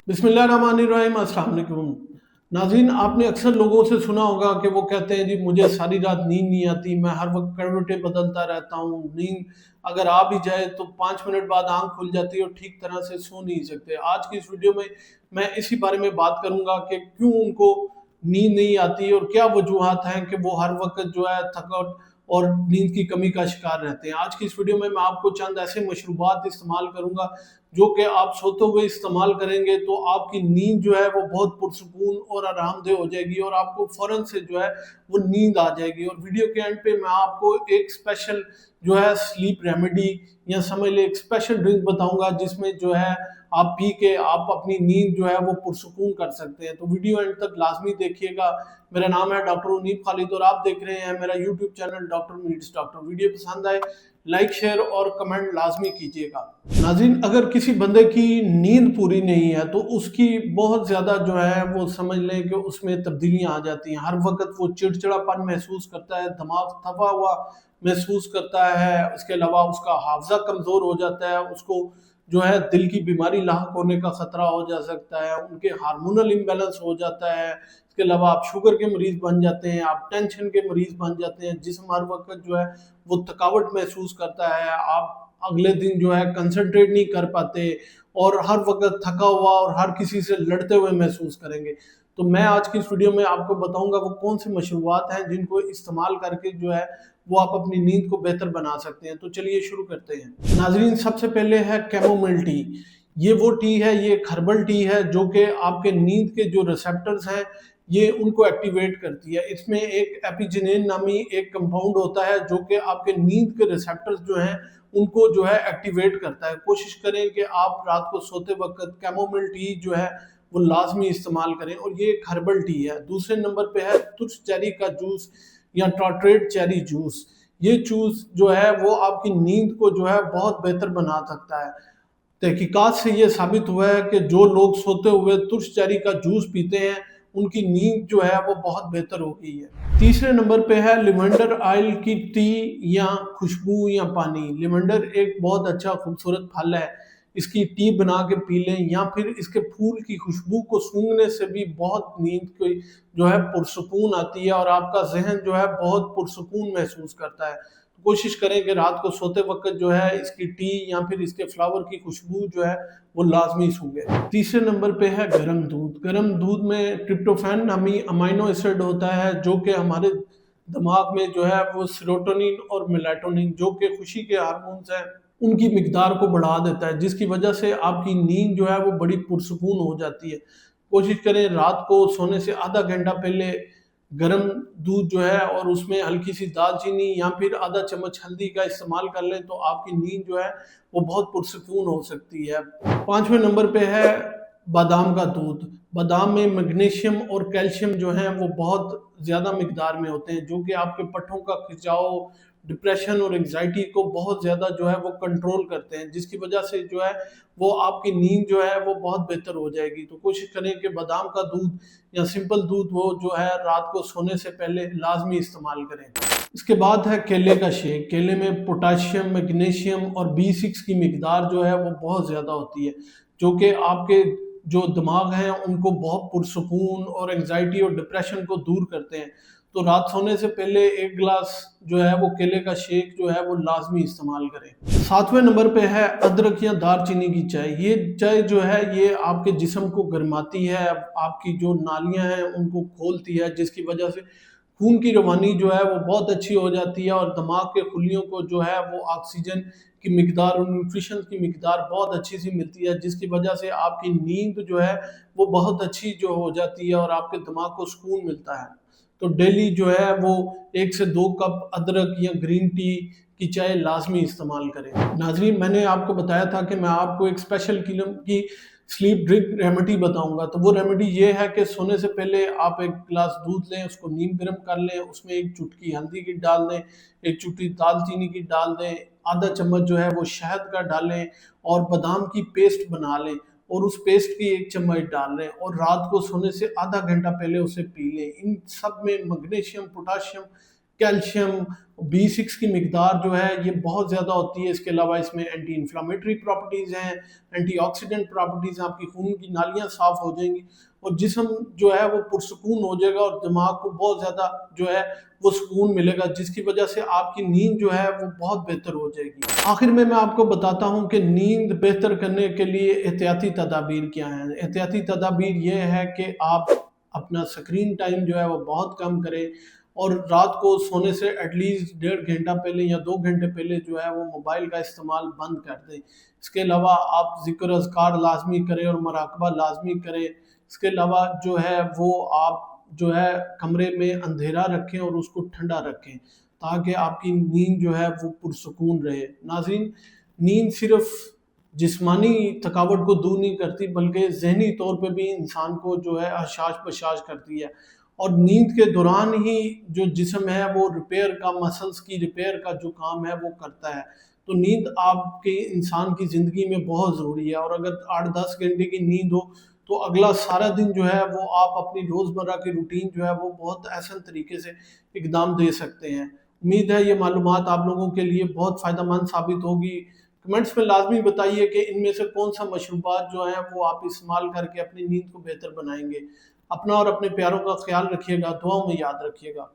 बिस्मिल्लाहिर्रहमानिर्रहीम, अस्सलाम वालेकुम। नाज़रीन, आपने अक्सर लोगों से सुना होगा कि वो कहते हैं जी मुझे सारी रात नींद नहीं आती, मैं हर वक्त करवटें बदलता रहता हूँ, नींद अगर आ भी जाए तो 5 मिनट बाद आंख खुल जाती है और ठीक तरह से सो नहीं सकते। आज की इस वीडियो में मैं इसी बारे में बात करूंगा कि क्यों उनको नींद नहीं आती और क्या वजूहत हैं कि वो हर वक्त जो है थकावट और नींद की कमी का शिकार रहते हैं। आज की इस वीडियो में मैं आपको चंद ऐसे मशरूबात इस्तेमाल करूंगा जो कि आप सोते हुए इस्तेमाल करेंगे तो आपकी नींद जो है वो बहुत पुरसुकून और आरामदेह हो जाएगी और आपको फ़ौरन से जो है वो नींद आ जाएगी। और वीडियो के एंड पे मैं आपको एक स्पेशल जो है स्लीप रेमेडी या समझ ले एक स्पेशल ड्रिंक बताऊंगा जिसमें जो है आप पी के आप अपनी नींद जो है वो पुरसुकून कर सकते हैं। तो वीडियो एंड तक लाजमी देखिएगा। मेरा नाम है डॉक्टर उनीब खालिद और आप देख रहे हैं मेरा YouTube channel doctor meets doctor. Video पसंद आए लाइक शेयर और कमेंट लाजमी कीजिएगा। नाज़रीन, अगर किसी बंदे की नींद पूरी नहीं है तो उसकी बहुत ज़्यादा जो है वो समझ लें कि उसमें तब्दीलियां आ जाती हैं। हर वक्त वो चिड़चिड़ापन महसूस करता है, दिमाग थका हुआ महसूस करता है, इसके अलावा उसका हाफजा कमज़ोर हो जाता है, उसको जो है दिल की बीमारी लाक होने का ख़तरा हो जा सकता है, उनके हार्मोनल इम्बैलेंस हो जाता है। इसके अलावा आप शुगर के मरीज़ बन जाते हैं, आप टेंशन के मरीज़ बन जाते हैं, जिस्म हर वक्त जो है वो थकावट महसूस करता है, आप अगले दिन जो है कंसंट्रेट नहीं कर पाते और हर वक्त थका हुआ और हर किसी से लड़ते हुए महसूस करेंगे। तो मैं आज की इस वीडियो में आपको बताऊंगा वो कौन सी मशरूबात हैं जिनको इस्तेमाल करके जो है वो आप अपनी नींद को बेहतर बना सकते हैं। तो चलिए शुरू करते हैं। नाजरीन, सबसे पहले है कैमोमिल टी। ये वो टी है, ये एक हर्बल टी है जो कि आपके नींद के जो रिसेप्टर्स हैं ये उनको एक्टिवेट करती है। इसमें एक एपिजिनेन नामी एक कंपाउंड होता है जो कि आपके नींद के रिसेप्टर्स जो हैं उनको जो है एक्टिवेट करता है। कोशिश करें कि आप रात को सोते वक्त कैमोमिल टी जो है वो लाजमी इस्तेमाल करें और ये एक हर्बल टी है। दूसरे नंबर पे है तुर्स चेरी का जूस या टॉर्ट्रेट चेरी जूस। ये जूस जो है वो आपकी नींद को जो है बहुत बेहतर बना सकता है। तहकीकात से ये साबित हुआ है कि जो लोग सोते हुए तुर्स चेरी का जूस पीते हैं उनकी नींद जो है वो बहुत बेहतर हो गई है। तीसरे नंबर पे है लिवेंडर ऑयल की टी या खुशबू या पानी। लिवेंडर एक बहुत अच्छा खूबसूरत फल है, इसकी टी बना के पी लें या फिर इसके फूल की खुशबू को सूंघने से भी बहुत नींद की जो है पुरसुकून आती है और आपका जहन जो है बहुत पुरसुकून महसूस करता है। कोशिश करें कि रात को सोते वक्त जो है इसकी टी या फिर इसके फ्लावर की खुशबू जो है वो लाजमी सूंघे। तीसरे नंबर पे है गर्म दूध। गर्म दूध में ट्रिप्टोफैन नामी अमाइनो एसिड होता है जो कि हमारे दिमाग में जो है वो सेरोटोनिन और मेलाटोनिन जो कि खुशी के हार्मोन्स हैं उनकी मिकदार को बढ़ा देता है, जिसकी वजह से आपकी नींद जो है वो बड़ी पुरसुकून हो जाती है। कोशिश करें रात को सोने से आधा घंटा पहले गरम दूध जो है और उसमें हल्की सी दालचीनी या फिर आधा चम्मच हल्दी का इस्तेमाल कर लें तो आपकी नींद जो है वो बहुत पुरसुकून हो सकती है। पांचवें नंबर पे है बादाम का दूध। बादाम में मैग्नीशियम और कैल्शियम जो है वो बहुत ज़्यादा मिकदार में होते हैं जो कि आपके पट्टों का खिंचाव, डिप्रेशन और एंग्जाइटी को बहुत ज़्यादा जो है वो कंट्रोल करते हैं, जिसकी वजह से जो है वो आपकी नींद जो है वो बहुत बेहतर हो जाएगी। तो कोशिश करें कि बादाम का दूध या सिंपल दूध वो जो है रात को सोने से पहले लाजमी इस्तेमाल करें। इसके बाद है केले का शेक। केले में पोटाशियम, मैग्नीशियम और B6 की मिकदार जो है वो बहुत ज़्यादा होती है जो कि आपके जो दिमाग हैं उनको बहुत पुरसुकून और एंग्जाइटी और डिप्रेशन को दूर करते हैं। तो रात सोने से पहले एक गिलास जो है वो केले का शेक जो है वो लाजमी इस्तेमाल करें। सातवें नंबर पे है अदरक या दालचीनी की चाय। ये चाय जो है ये आपके जिस्म को गर्माती है, आपकी जो नालियां हैं उनको खोलती है, जिसकी वजह से खून की रवानी जो है वो बहुत अच्छी हो जाती है और दिमाग के खुलियों को जो है वो ऑक्सीजन की मिकदार और न्यूट्रिशन की मिकदार बहुत अच्छी सी मिलती है, जिसकी वजह से आपकी नींद जो है वो बहुत अच्छी जो हो जाती है और आपके दिमाग को सुकून मिलता है। तो डेली जो है वो 1 से 2 कप अदरक या ग्रीन टी की चाय लाजमी इस्तेमाल करें। नाजरीन, मैंने आपको बताया था कि मैं आपको एक स्पेशल किस्म की स्लीप ड्रिंक रेमेडी बताऊंगा। तो वो रेमेडी ये है कि सोने से पहले आप एक गिलास दूध लें, उसको नीम गर्म कर लें, उसमें एक चुटकी हल्दी की डाल दें, एक चुटकी दालचीनी की डाल दें, आधा चम्मच जो है वो शहद का डालें और बादाम की पेस्ट बना लें और उस पेस्ट की 1 चम्मच डाल लें और रात को सोने से आधा घंटा पहले उसे पी लें। इन सब में मैग्नीशियम, पोटाशियम, कैल्शियम, B6 की मिकदार जो है ये बहुत ज़्यादा होती है। इसके अलावा इसमें एंटी इन्फ्लामेटरी प्रॉपर्टीज़ हैं, एंटीऑक्सीडेंट प्रॉपर्टीज़ हैं, आपकी खून की नालियाँ साफ़ हो जाएँगी और जिस्म जो है वो पुरसुकून हो जाएगा और दिमाग को बहुत ज़्यादा जो है वो सुकून मिलेगा, जिसकी वजह से आपकी नींद जो है वो बहुत बेहतर हो जाएगी। आखिर में मैं आपको बताता हूँ कि नींद बेहतर करने के लिए एहतियाती तदाबीर क्या हैं। एहतियाती तदाबीर ये है कि आप अपना स्क्रीन टाइम जो है वो बहुत कम करें और रात को सोने से एटलीस्ट 1.5 घंटा पहले या 2 घंटे पहले जो है वो मोबाइल का इस्तेमाल बंद कर दें। इसके अलावा आप ज़िक्र अज़कार लाज़मी करें और मुराक़बा लाज़मी करें। इसके अलावा जो है वो आप जो है कमरे में अंधेरा रखें और उसको ठंडा रखें ताकि आपकी नींद जो है वो पुरसुकून रहे। नाज़रीन, नींद सिर्फ़ जिस्मानी थकावट को दूर नहीं करती बल्कि ज़हनी तौर पे भी इंसान को जो है हशाश-बशाश करती है और नींद के दौरान ही जो जिस्म है वो रिपेयर का, मसल्स की रिपेयर का जो काम है वो करता है। तो नींद आपके इंसान की ज़िंदगी में बहुत ज़रूरी है और अगर 8-10 घंटे की नींद हो तो अगला सारा दिन जो है वो आप अपनी रोज़मर्रा की रूटीन जो है वो बहुत आसान तरीके से इक़दाम दे सकते हैं। उम्मीद है ये मालूमात आप लोगों के लिए बहुत फ़ायदेमंद साबित होगी। कमेंट्स में लाज़मी बताइए कि इनमें से कौन-सा मशरूबात जो है वो आप इस्तेमाल करके अपनी नींद को बेहतर बनाएँगे। अपना और अपने प्यारों का ख़्याल रखिएगा, दुआओं में याद रखिएगा।